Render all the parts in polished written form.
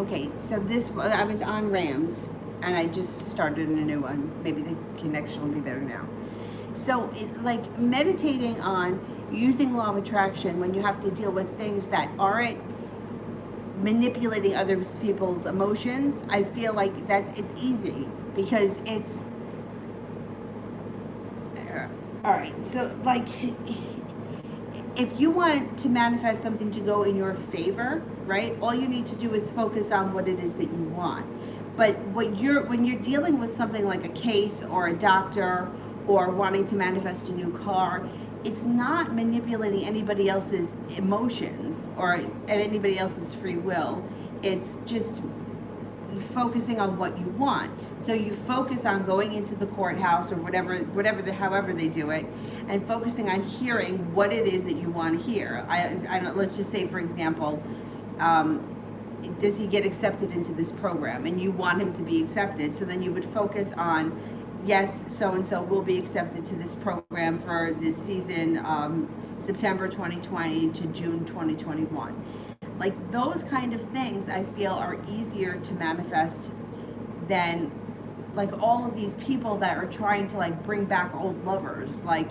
Okay, so this, I was on Rams, and I just started a new one. Maybe the connection will be better now. So, like meditating on using law of attraction when you have to deal with things that aren't manipulating other people's emotions, I feel like it's easy because it's all right. So, like, if you want to manifest something to go in your favor, right? All you need to do is focus on what it is that you want. But when you're dealing with something like a case or a doctor or wanting to manifest a new car, it's not manipulating anybody else's emotions or anybody else's free will. It's just focusing on what you want. So you focus on going into the courthouse or however they do it, and focusing on hearing what it is that you want to hear. I don't. Let's just say, for example, does he get accepted into this program? And you want him to be accepted. So then you would focus on, yes, so and so will be accepted to this program for this season, September 2020 to June 2021. Like those kind of things I feel are easier to manifest than like all of these people that are trying to like bring back old lovers. Like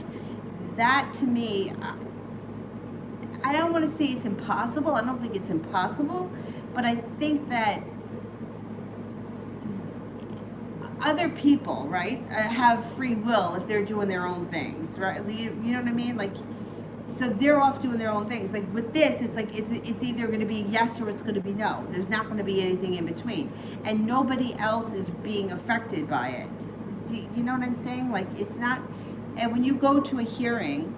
that to me, I don't want to say it's impossible. I don't think it's impossible, but I think that other people, right, have free will if they're doing their own things, right? You know what I mean? Like, so they're off doing their own things. Like with this, it's like it's either going to be yes or it's going to be no. There's not going to be anything in between, and nobody else is being affected by it. You know what I'm saying? Like it's not. And when you go to a hearing,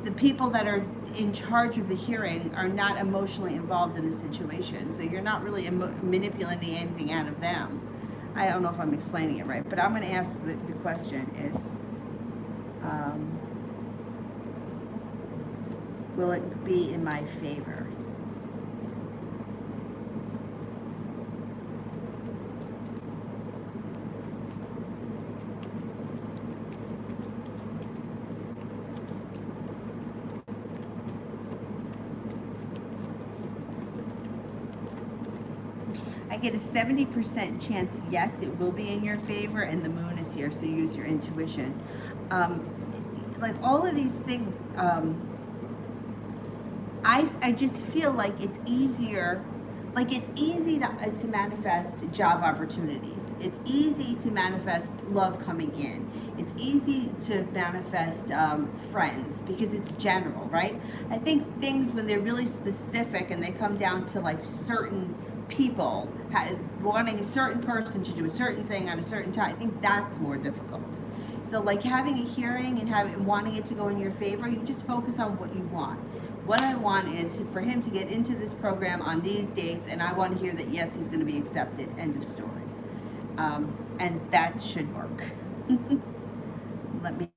the people that are in charge of the hearing are not emotionally involved in the situation, so you're not really manipulating anything out of them. I don't know if I'm explaining it right, but I'm going to ask the question is. Will it be in my favor? I get a 70% chance, yes, it will be in your favor, and the moon is here, so use your intuition. Like all of these things, I just feel like it's easier, like it's easy to manifest job opportunities. It's easy to manifest love coming in. It's easy to manifest friends because it's general, right? I think things when they're really specific and they come down to like certain people wanting a certain person to do a certain thing on a certain time, I think that's more difficult. So like having a hearing and wanting it to go in your favor, you just focus on what you want. What I want is for him to get into this program on these dates, and I want to hear that yes, he's going to be accepted. End of story. And that should work. Let me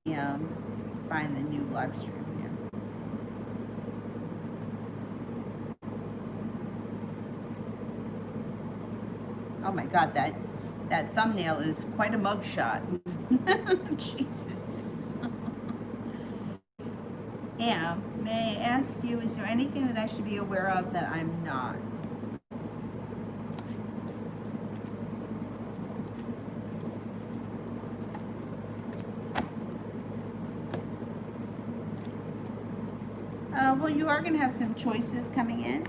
find the new live stream here. Oh my God, that thumbnail is quite a mugshot. Jesus. Yeah, may I ask you, is there anything that I should be aware of that I'm not? Well, you are going to have some choices coming in.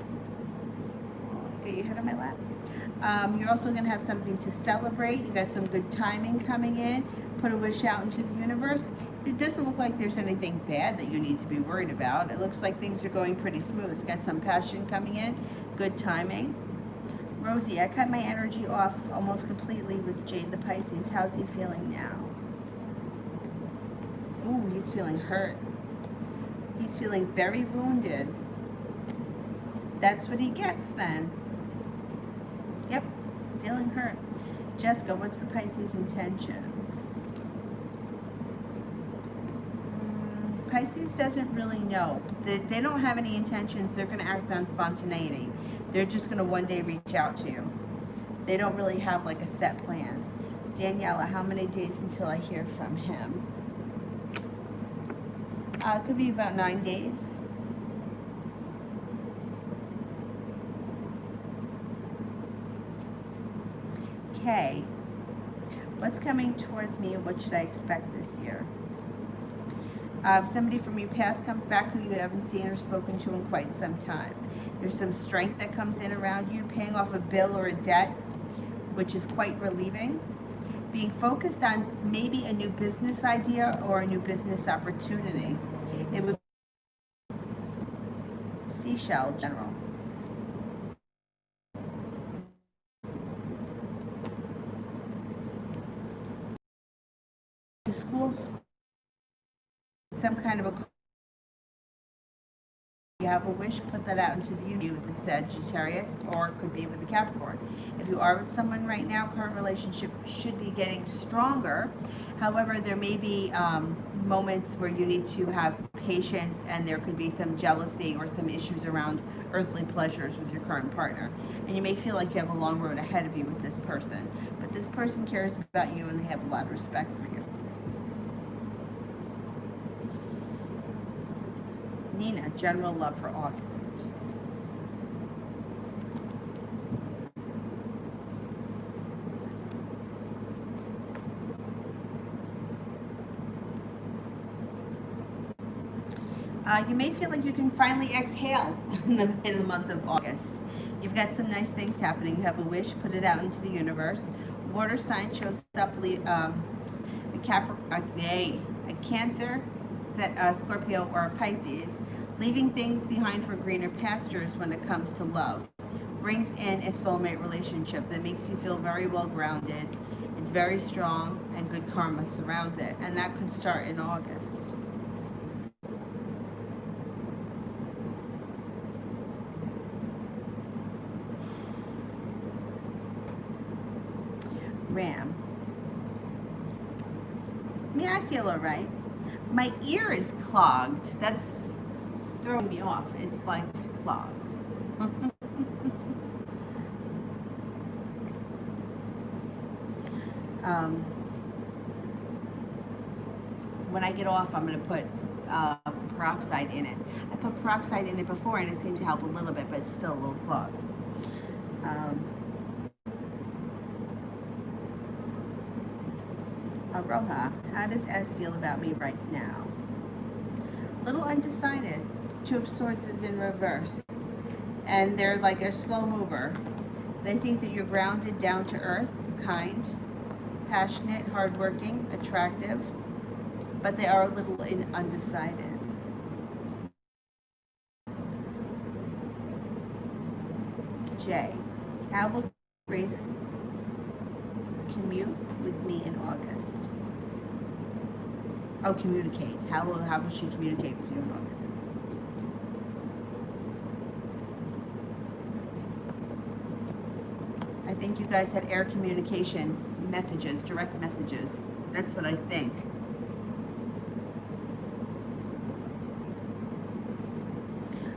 Get your head on my lap. You're also going to have something to celebrate. You got some good timing coming in. Put a wish out into the universe. It doesn't look like there's anything bad that you need to be worried about. It looks like things are going pretty smooth. You got some passion coming in. Good timing. Rosie, I cut my energy off almost completely with Jade the Pisces. How's he feeling now? Ooh, he's feeling hurt. He's feeling very wounded. That's what he gets then. Yep, feeling hurt. Jessica, what's the Pisces intentions? Pisces doesn't really know. They don't have any intentions. They're going to act on spontaneity. They're just going to one day reach out to you. They don't really have like a set plan. Daniela, how many days until I hear from him? It could be about 9 days. Okay. What's coming towards me and what should I expect this year? Somebody from your past comes back who you haven't seen or spoken to in quite some time. There's some strength that comes in around you, paying off a bill or a debt, which is quite relieving. Being focused on maybe a new business idea or a new business opportunity. It would be seashell general. The school, some kind of a, you have a wish, put that out into the universe with the Sagittarius, or it could be with the Capricorn. If you are with someone right now, current relationship should be getting stronger. However, there may be moments where you need to have patience, and there could be some jealousy or some issues around earthly pleasures with your current partner. And you may feel like you have a long road ahead of you with this person. But this person cares about you and they have a lot of respect for you. Nina, general love for August. You may feel like you can finally exhale in the month of August. You've got some nice things happening. You have a wish, put it out into the universe. Water sign shows up a Cancer, Scorpio, or a Pisces. Leaving things behind for greener pastures when it comes to love. Brings in a soulmate relationship that makes you feel very well grounded. It's very strong and good karma surrounds it. And that could start in August. Ram. Yeah, I feel all right. My ear is clogged. That's throwing me off. It's like clogged. When I get off, I'm going to put peroxide in it. I put peroxide in it before and it seemed to help a little bit, but it's still a little clogged. Aroha, how does S feel about me right now? A little undecided. Two of Swords is in reverse. And they're like a slow mover. They think that you're grounded, down to earth, kind, passionate, hardworking, attractive, but they are a little undecided. J, how will Grace commute with me in August? Oh, communicate. How will she communicate with you in August? I think you guys had air communication messages, direct messages. That's what I think.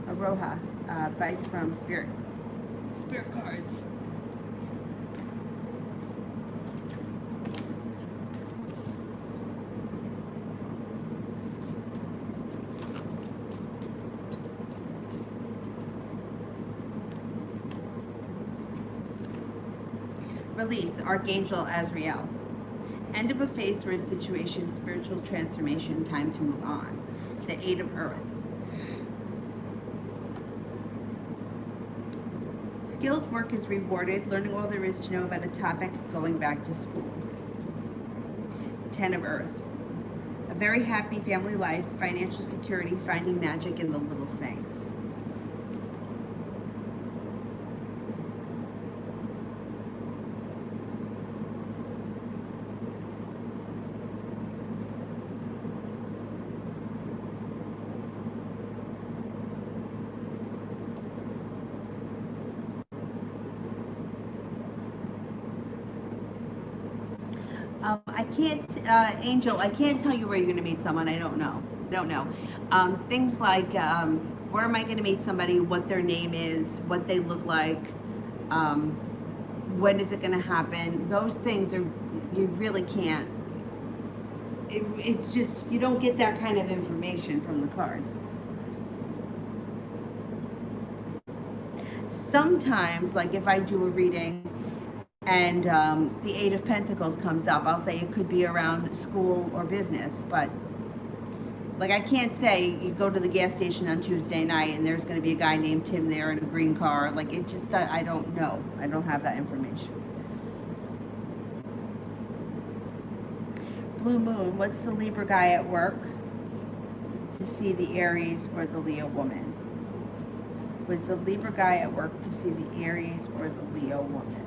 Aroha, advice from Spirit cards. Release, Archangel Azrael. End of a phase or a situation, spiritual transformation, time to move on. The Eight of Earth. Skilled work is rewarded, learning all there is to know about a topic, going back to school. Ten of Earth. A very happy family life, financial security, finding magic in the little things. Angel, I can't tell you where you're going to meet someone. I don't know. Things like, where am I going to meet somebody, what their name is, what they look like, when is it going to happen? Those things are, you really can't. It's just, you don't get that kind of information from the cards. Sometimes, like if I do a reading and the Eight of Pentacles comes up. I'll say it could be around school or business, but like I can't say you go to the gas station on Tuesday night and there's going to be a guy named Tim there in a green car. Like it just, I don't know. I don't have that information. Blue Moon, what's the Libra guy at work to see the Aries or the Leo woman? Was the Libra guy at work to see the Aries or the Leo woman?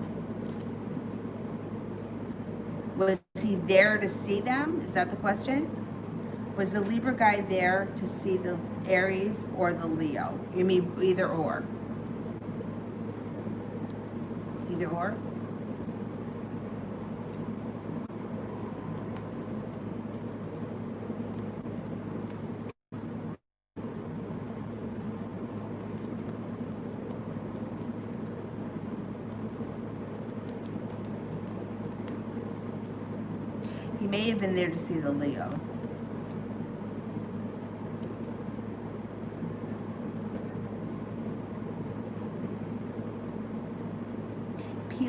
Was he there to see them? Is that the question? Was the Libra guy there to see the Aries or the Leo? You mean either or? Either or? He may have been there to see the Leo.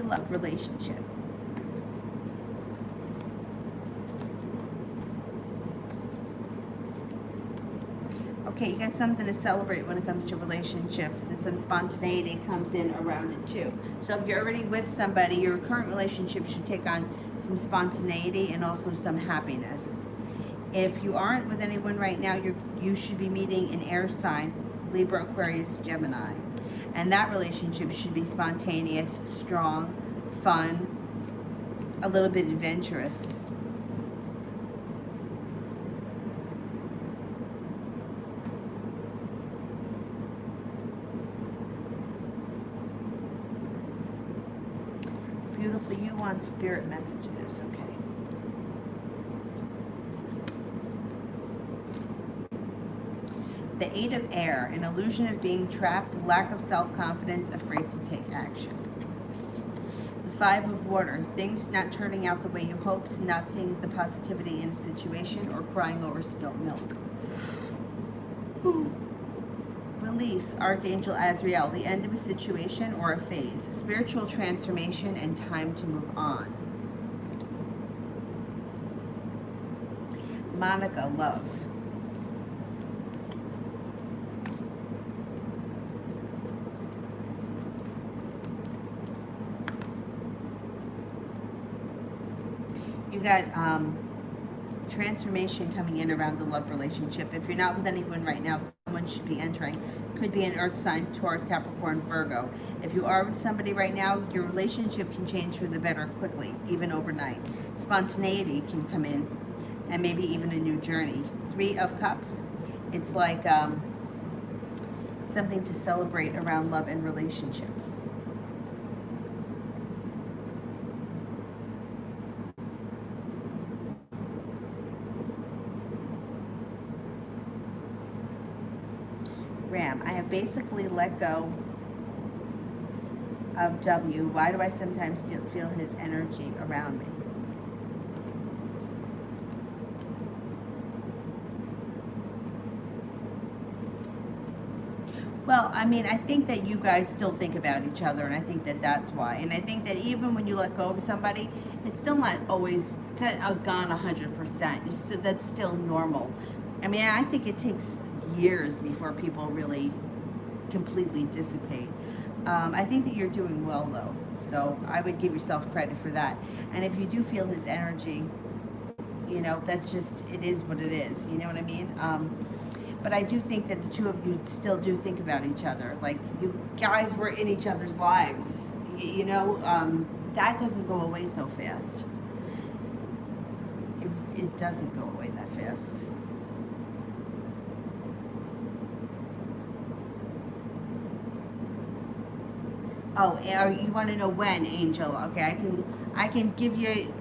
Love relationship. Okay, you got something to celebrate when it comes to relationships, and some spontaneity comes in around it too. So if you're already with somebody, your current relationship should take on some spontaneity and also some happiness. If you aren't with anyone right now, you should be meeting an air sign, Libra, Aquarius, Gemini. And that relationship should be spontaneous, strong, fun, a little bit adventurous. Beautiful, you want spirit messages, okay. The Eight of Air, an illusion of being trapped, lack of self-confidence, afraid to take action. The Five of Water, things not turning out the way you hoped, not seeing the positivity in a situation, or crying over spilt milk. Release, Archangel Azrael, the end of a situation or a phase, spiritual transformation and time to move on. Monica, love. You got transformation coming in around the love relationship. If you're not with anyone right now, someone should be entering. Could be an earth sign, Taurus, Capricorn, Virgo. If you are with somebody right now, your relationship can change for the better quickly, even overnight. Spontaneity can come in, and maybe even a new journey. Three of Cups, it's like something to celebrate around love and relationships. Ram, I have basically let go of W. Why do I sometimes still feel his energy around me? Well, I mean, I think that you guys still think about each other, and I think that that's why. And I think that even when you let go of somebody, it's still not always gone 100%. That's still normal. I mean, I think it takes years before people really completely dissipate. I think that you're doing well, though, so I would give yourself credit for that. And if you do feel his energy, you know, that's just, it is what it is, you know what I mean? But I do think that the two of you still do think about each other. Like, you guys were in each other's lives, you know? That doesn't go away so fast. It doesn't go away that fast. Oh, you want to know when, Angel? Okay, I can give you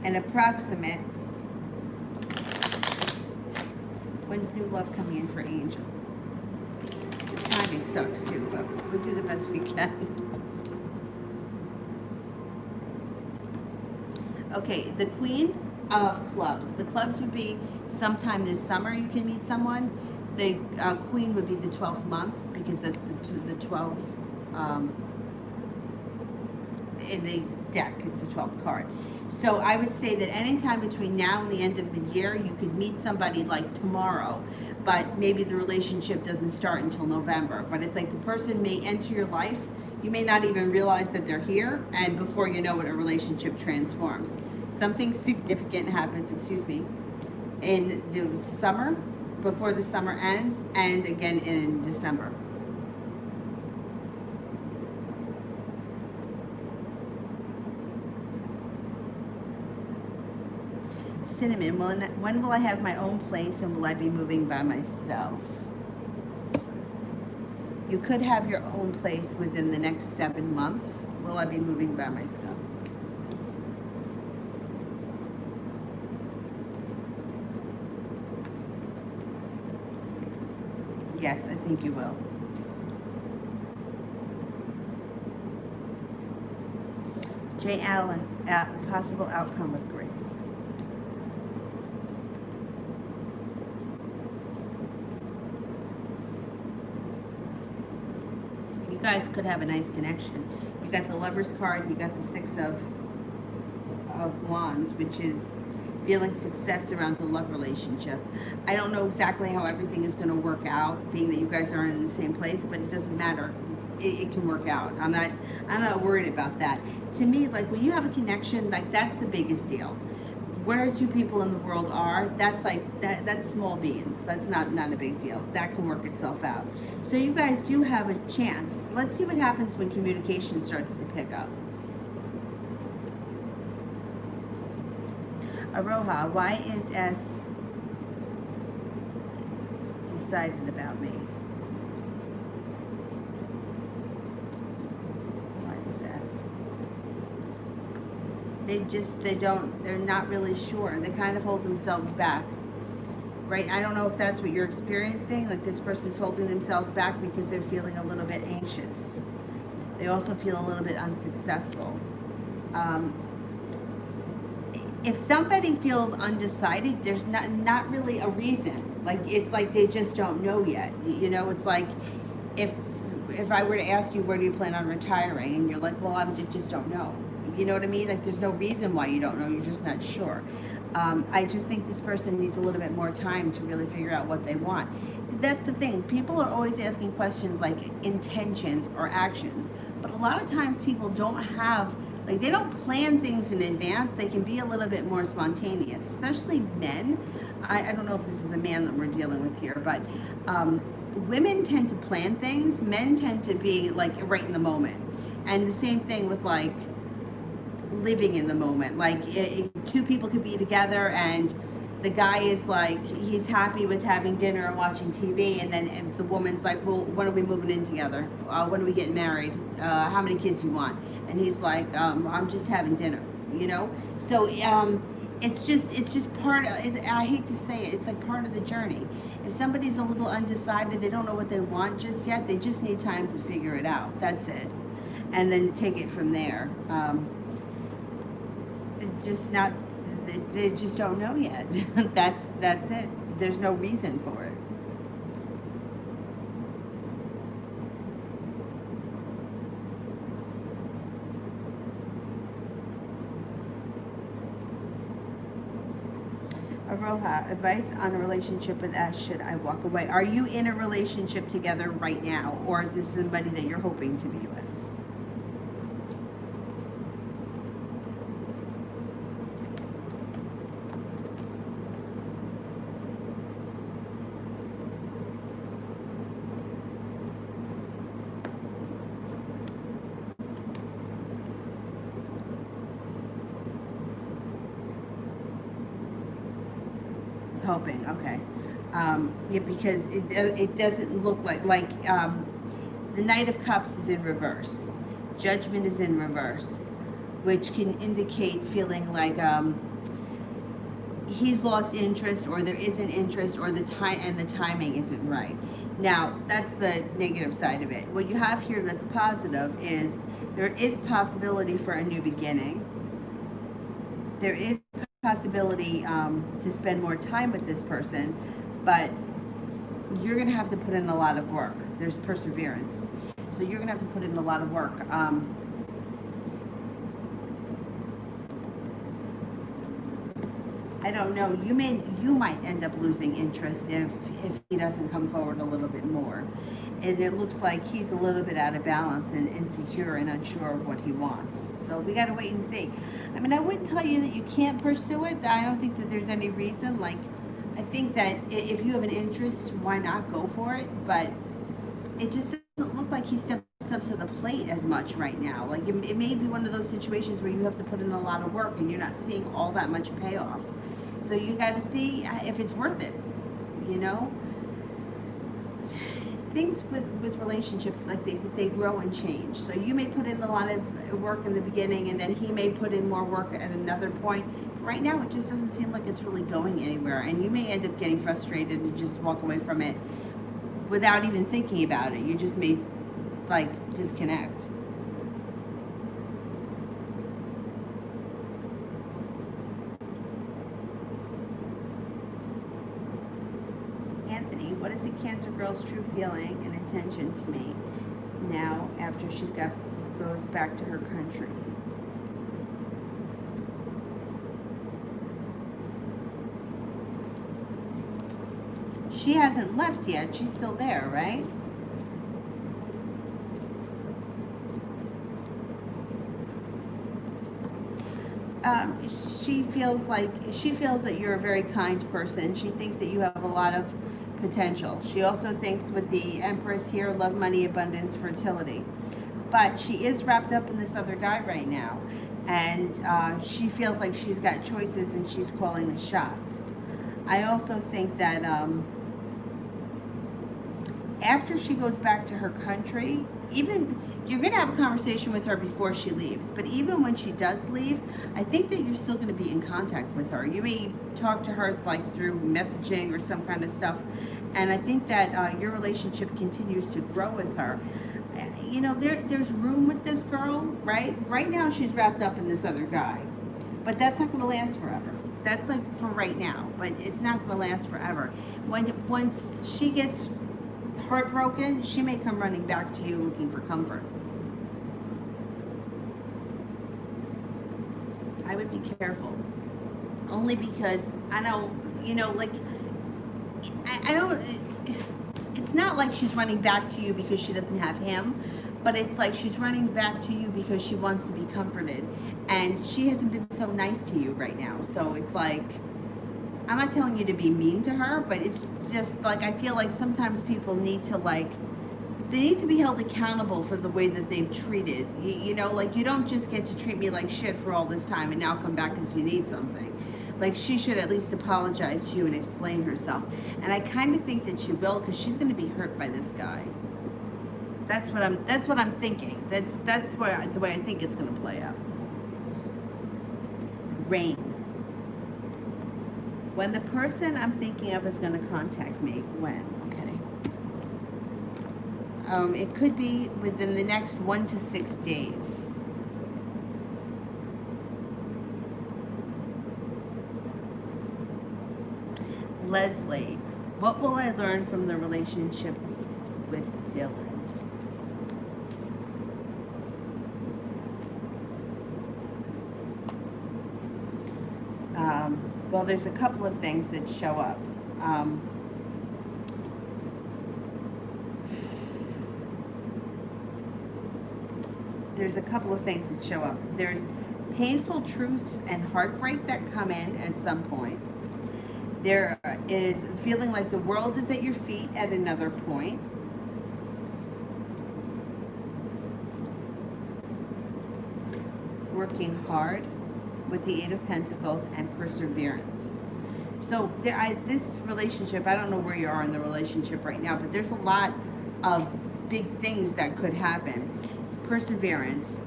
an approximate. When's new love coming in for Angel? The timing sucks too, but we'll do the best we can. Okay, the Queen of Clubs. The clubs would be sometime this summer you can meet someone. The Queen would be the 12th month, because that's the 12 in the deck. It's the 12th card. So I would say that anytime between now and the end of the year, you could meet somebody like tomorrow, but maybe the relationship doesn't start until November. But it's like the person may enter your life, you may not even realize that they're here, and before you know it, a relationship transforms. Something significant happens, in the summer, before the summer ends, and again in December. Cinnamon, when will I have my own place, and will I be moving by myself? You could have your own place within the next 7 months. Will I be moving by myself? Yes, I think you will. Jay Allen, possible outcome with Grace. You guys could have a nice connection. You got the Lover's card, you got the Six of Wands, which is feeling success around the love relationship. I don't know exactly how everything is going to work out, being that you guys aren't in the same place, but it doesn't matter. It can work out. I'm not worried about that. To me, like when you have a connection, like that's the biggest deal. Where two people in the world are, that's like that's small beans. That's not a big deal. That can work itself out. So you guys do have a chance. Let's see what happens when communication starts to pick up. Aroha, why is S decided about me? Why is S? They're not really sure. They kind of hold themselves back, right? I don't know if that's what you're experiencing. Like this person's holding themselves back because they're feeling a little bit anxious. They also feel a little bit unsuccessful. If somebody feels undecided, there's not really a reason. Like it's like they just don't know yet. You know, it's like if I were to ask you where do you plan on retiring, and you're like, well, just don't know. You know what I mean? Like there's no reason why you don't know. You're just not sure. I just think this person needs a little bit more time to really figure out what they want. So that's the thing. People are always asking questions like intentions or actions, but a lot of times people don't have. Like they don't plan things in advance. They can be a little bit more spontaneous, especially men. I don't know if this is a man that we're dealing with here, but women tend to plan things. Men tend to be like right in the moment. And the same thing with like living in the moment. Like two people could be together and the guy is like, he's happy with having dinner and watching TV. And then the woman's like, well, when are we moving in together? When are we getting married? How many kids you want? And he's like, I'm just having dinner, you know? So it's just part of, I hate to say it, it's like part of the journey. If somebody's a little undecided, they don't know what they want just yet, they just need time to figure it out. That's it. And then take it from there. They just don't know yet. That's it. There's no reason for it. Aroha, advice on a relationship with S. Should I walk away? Are you in a relationship together right now, or is this somebody that you're hoping to be with? Hoping, okay. Yeah, because it doesn't look like the Knight of Cups is in reverse, Judgment is in reverse, which can indicate feeling like he's lost interest, or there isn't interest, or the timing isn't right. Now that's the negative side of it. What you have here that's positive is there is possibility for a new beginning. There is possibility to spend more time with this person, but you're going to have to put in a lot of work. There's perseverance. So you're gonna have to put in a lot of work. I don't know. You might end up losing interest if he doesn't come forward a little bit more. And it looks like he's a little bit out of balance and insecure and unsure of what he wants. So we got to wait and see. I mean, I wouldn't tell you that you can't pursue it. I don't think that there's any reason. Like, I think that if you have an interest, why not go for it? But it just doesn't look like he steps up to the plate as much right now. Like, it may be one of those situations where you have to put in a lot of work and you're not seeing all that much payoff. So you got to see if it's worth it, you know? Things with relationships, like they grow and change. So you may put in a lot of work in the beginning and then he may put in more work at another point. Right now, it just doesn't seem like it's really going anywhere. And you may end up getting frustrated and just walk away from it without even thinking about it. You just may, like, disconnect. Anthony, what is the Cancer girl's true feeling and intention to me now after she goes back to her country? She hasn't left yet. She's still there, right? She feels that you're a very kind person. She thinks that you have a lot of potential. She also thinks, with the Empress here, love, money, abundance, fertility. But she is wrapped up in this other guy right now, and she feels like she's got choices and she's calling the shots. I also think that after she goes back to her country, even you're going to have a conversation with her before she leaves, but even when she does leave, I think that you're still going to be in contact with her. You may talk to her like through messaging or some kind of stuff, and I think that your relationship continues to grow with her. You know, there's room with this girl, right? Right now she's wrapped up in this other guy, but that's not going to last forever. That's like for right now, but it's not going to last forever. Once she gets heartbroken, she may come running back to you looking for comfort. I would be careful, only because I don't, you know, like I don't. It's not like she's running back to you because she doesn't have him, but it's like she's running back to you because she wants to be comforted, and she hasn't been so nice to you right now. So it's like, I'm not telling you to be mean to her, but it's just like, I feel like sometimes people need to, like, they need to be held accountable for the way that they've treated. You know, like, you don't just get to treat me like shit for all this time and now come back because you need something. Like, she should at least apologize to you and explain herself. And I kind of think that she will, because she's going to be hurt by this guy. That's what I'm thinking. That's what the way I think it's going to play out. Rain. When the person I'm thinking of is going to contact me, when? Okay. It could be within the next 1 to 6 days. Leslie, what will I learn from the relationship with Dylan? Well, there's a couple of things that show up. There's a couple of things that show up. There's painful truths and heartbreak that come in at some point. There is feeling like the world is at your feet at another point. Working hard with the Eight of Pentacles and perseverance. So this relationship, I don't know where you are in the relationship right now, but there's a lot of big things that could happen. Perseverance,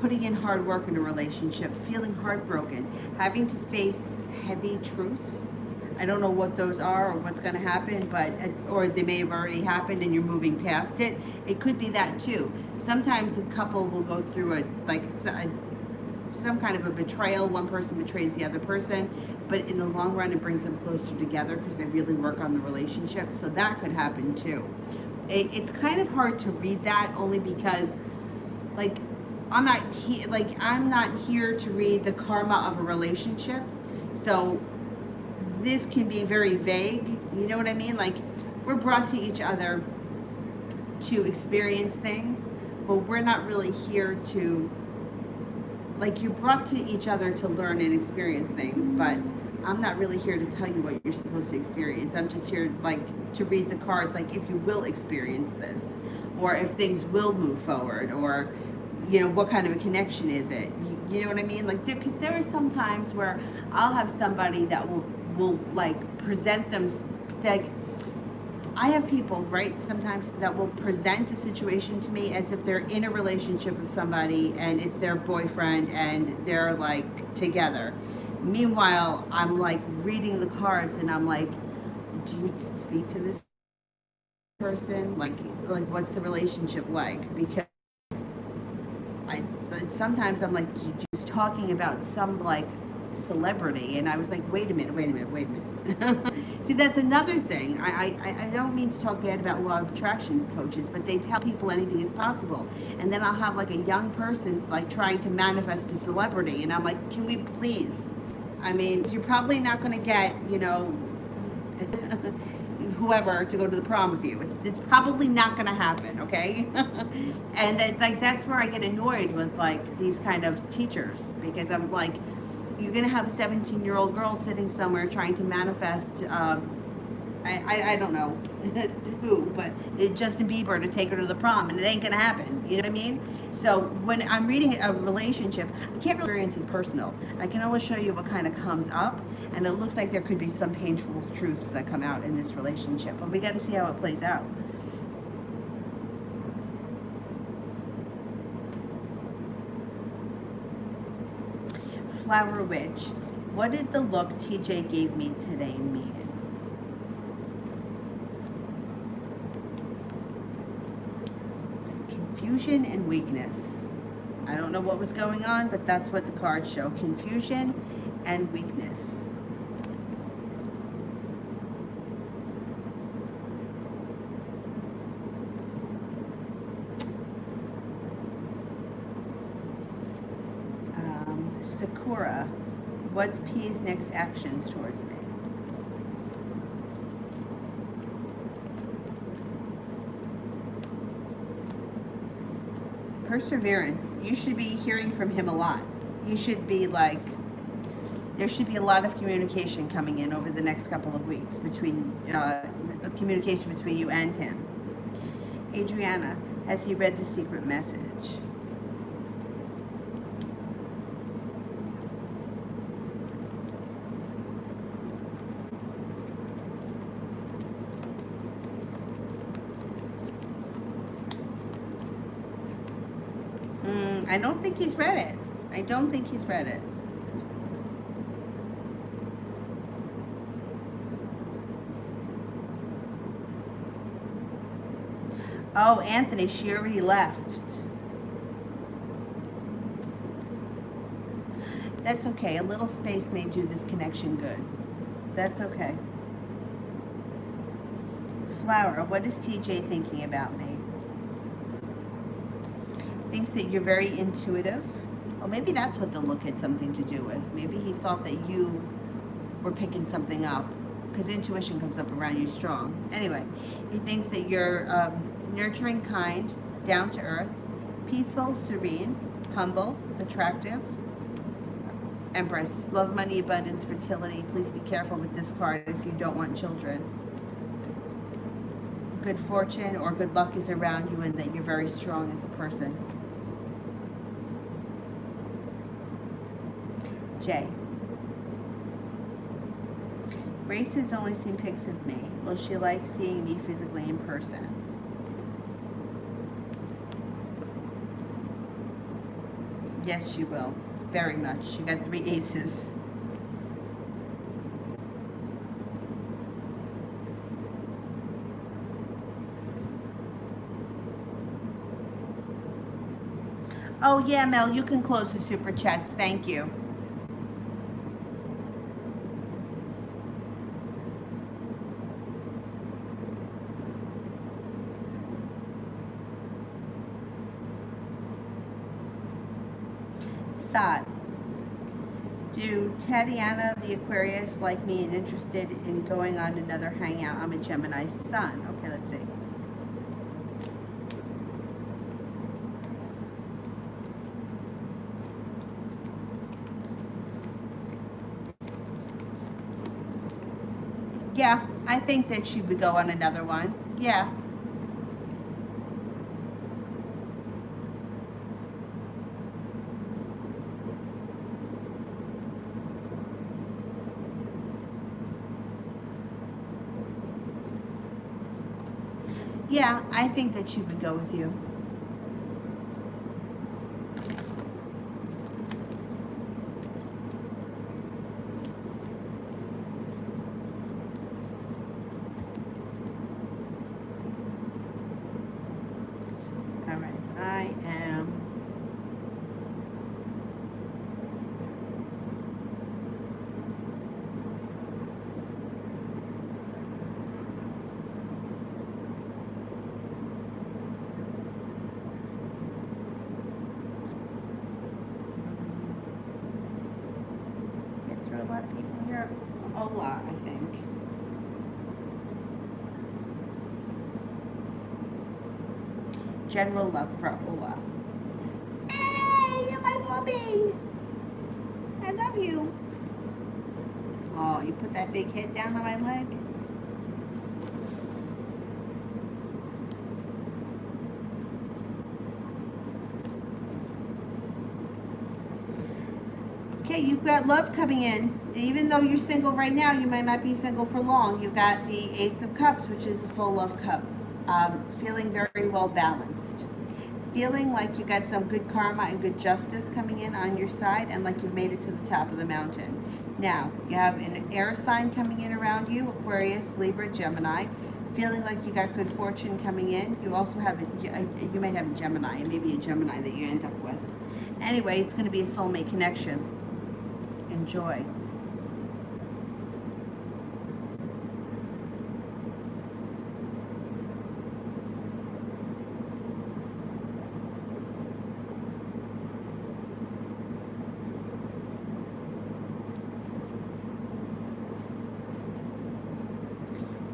putting in hard work in a relationship, feeling heartbroken, having to face heavy truths. I don't know what those are or what's going to happen, but or they may have already happened and you're moving past it. It could be that too. Sometimes a couple will go through some kind of a betrayal. One person betrays the other person, but in the long run it brings them closer together because they really work on the relationship. So that could happen too. it's kind of hard to read that only because, like, I'm not here to read the karma of a relationship. So this can be very vague. You know what I mean? Like, we're brought to each other to experience things, but we're not really here to, like, you're brought to each other to learn and experience things, but I'm not really here to tell you what you're supposed to experience. I'm just here, like, to read the cards, like, if you will experience this, or if things will move forward, or, you know, what kind of a connection is it? You know what I mean? Like, because there are some times where I'll have somebody that will like present them, like, I have people, right, sometimes that will present a situation to me as if they're in a relationship with somebody and it's their boyfriend and they're like together. Meanwhile, I'm like reading the cards and I'm like, do you speak to this person? Like what's the relationship like? Because sometimes I'm like just talking about some like celebrity, and I was like, wait a minute. See, that's another thing. I don't mean to talk bad about law of attraction coaches, but they tell people anything is possible, and then I'll have like a young person's like trying to manifest a celebrity, and I'm like, can we please? I mean, you're probably not going to get, you know, whoever to go to the prom with you. It's probably not going to happen, okay? And that's where I get annoyed with like these kind of teachers, because I'm like, you're going to have a 17-year-old girl sitting somewhere trying to manifest, I don't know who, but Justin Bieber to take her to the prom, and it ain't going to happen. You know what I mean? So when I'm reading a relationship, I can't really experience is personal. I can always show you what kind of comes up, and it looks like there could be some painful truths that come out in this relationship, but we got to see how it plays out. Flower Witch, what did the look TJ gave me today mean? Confusion and weakness. I don't know what was going on, but that's what the cards show. Confusion and weakness. Sakura, what's P's next actions towards me? Perseverance. You should be hearing from him a lot. You should be like, there should be a lot of communication coming in over the next couple of weeks between, communication between you and him. Adriana, has he read the secret message? I don't think he's read it. I don't think he's read it. Oh, Anthony, she already left. That's okay. A little space may do this connection good. That's okay. Flower, what is TJ thinking about me? Thinks that you're very intuitive. Well, maybe that's what the look had something to do with. Maybe he thought that you were picking something up, because intuition comes up around you strong. Anyway, he thinks that you're nurturing, kind, down to earth, peaceful, serene, humble, attractive. Empress, love, money, abundance, fertility. Please be careful with this card if you don't want children. Good fortune or good luck is around you, and that you're very strong as a person. Jay. Grace has only seen pics of me. Will she like seeing me physically in person? Yes, she will. Very much. She got 3 aces. Oh, yeah, Mel, you can close the super chats. Thank you. thought. Do Tatiana, the Aquarius, like me and interested in going on another hangout? I'm a Gemini sun. Okay, let's see. Yeah, I think that she would go on another one. Yeah. Yeah, I think that she would go with you. All right, I am. Get through a lot of people here. Ola, I think. General love for Ola. Hey, you're my puppy. I love you. Oh, you put that big head down on my leg? Okay, you've got love coming in. Even though you're single right now, you might not be single for long. You've got the Ace of Cups, which is a full love cup. Feeling very well balanced. Feeling like you got some good karma and good justice coming in on your side, and like you've made it to the top of the mountain. Now, you have an air sign coming in around you, Aquarius, Libra, Gemini. Feeling like you got good fortune coming in. You also have, you might have a Gemini, maybe a Gemini that you end up with. Anyway, it's going to be a soulmate connection. Enjoy.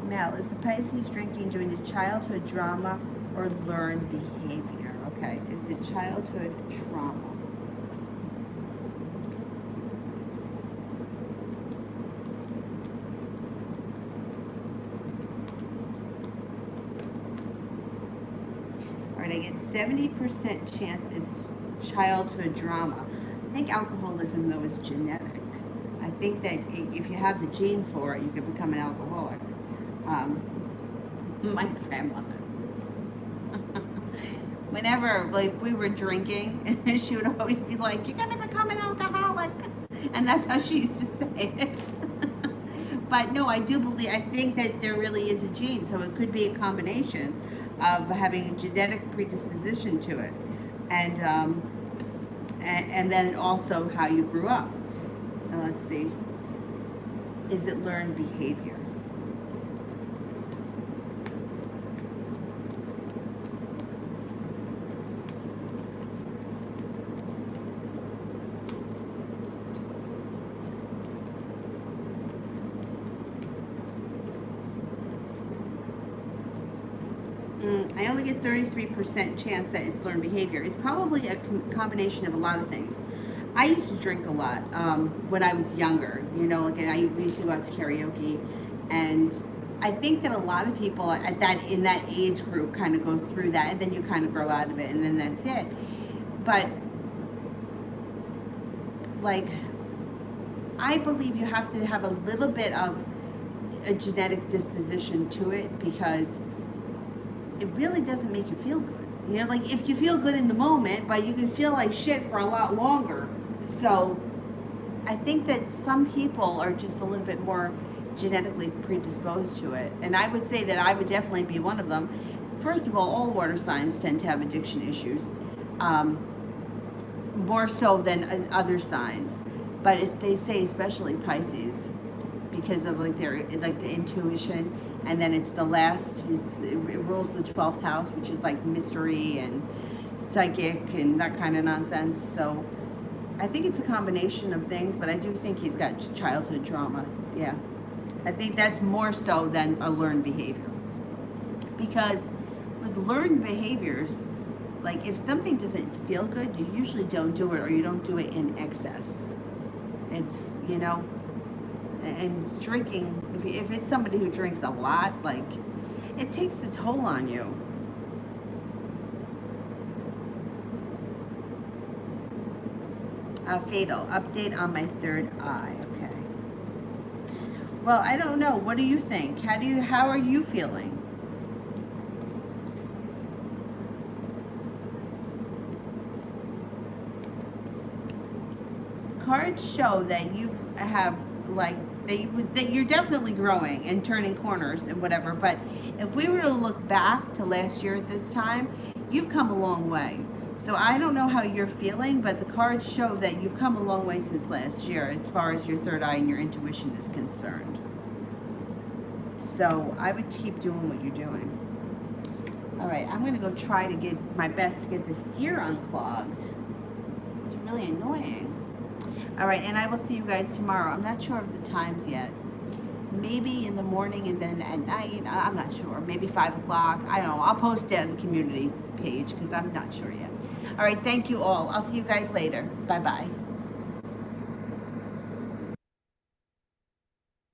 Mel, is the Pisces drinking due to childhood drama or learned behavior? Okay, is it childhood trauma? All right, I get 70% chance it's childhood drama. I think alcoholism, though, is genetic. I think that if you have the gene for it, you can become an alcoholic. My grandmother. Whenever, like, we were drinking, she would always be like, "You're gonna become an alcoholic," and that's how she used to say it. But no, I do believe. I think that there really is a gene, so it could be a combination of having a genetic predisposition to it, and then also how you grew up. Now let's see. Is it learned behavior? I only get 33% chance that it's learned behavior. It's probably a combination of a lot of things. I used to drink a lot when I was younger. You know, like we used to go out to karaoke, and I think that a lot of people in that age group kind of go through that, and then you kind of grow out of it, and then that's it. But like, I believe you have to have a little bit of a genetic disposition to it, because it really doesn't make you feel good. You know, like, if you feel good in the moment, but you can feel like shit for a lot longer. So I think that some people are just a little bit more genetically predisposed to it. And I would say that I would definitely be one of them. First of all water signs tend to have addiction issues, more so than as other signs. But as they say, especially Pisces, because of like the intuition, and then it's the last, it rules the 12th house, which is like mystery and psychic and that kind of nonsense. So I think it's a combination of things, but I do think he's got childhood trauma. Yeah. I think that's more so than a learned behavior. Because with learned behaviors, like if something doesn't feel good, you usually don't do it, or you don't do it in excess. It's, you know, and drinking, if it's somebody who drinks a lot, like it takes a toll on you. Fatal, update on my third eye. Okay. Well, I don't know. What do you think? How are you feeling? Cards show that you have like that you're definitely growing and turning corners and whatever. But if we were to look back to last year at this time, you've come a long way. So I don't know how you're feeling, but the cards show that you've come a long way since last year as far as your third eye and your intuition is concerned. So I would keep doing what you're doing. All right, I'm gonna go try to get my best to get this ear unclogged. It's really annoying. All right, and I will see you guys tomorrow. I'm not sure of the times yet. Maybe in the morning and then at night. I'm not sure. Maybe 5 o'clock. I don't know. I'll post it on the community page because I'm not sure yet. All right, thank you all. I'll see you guys later. Bye-bye.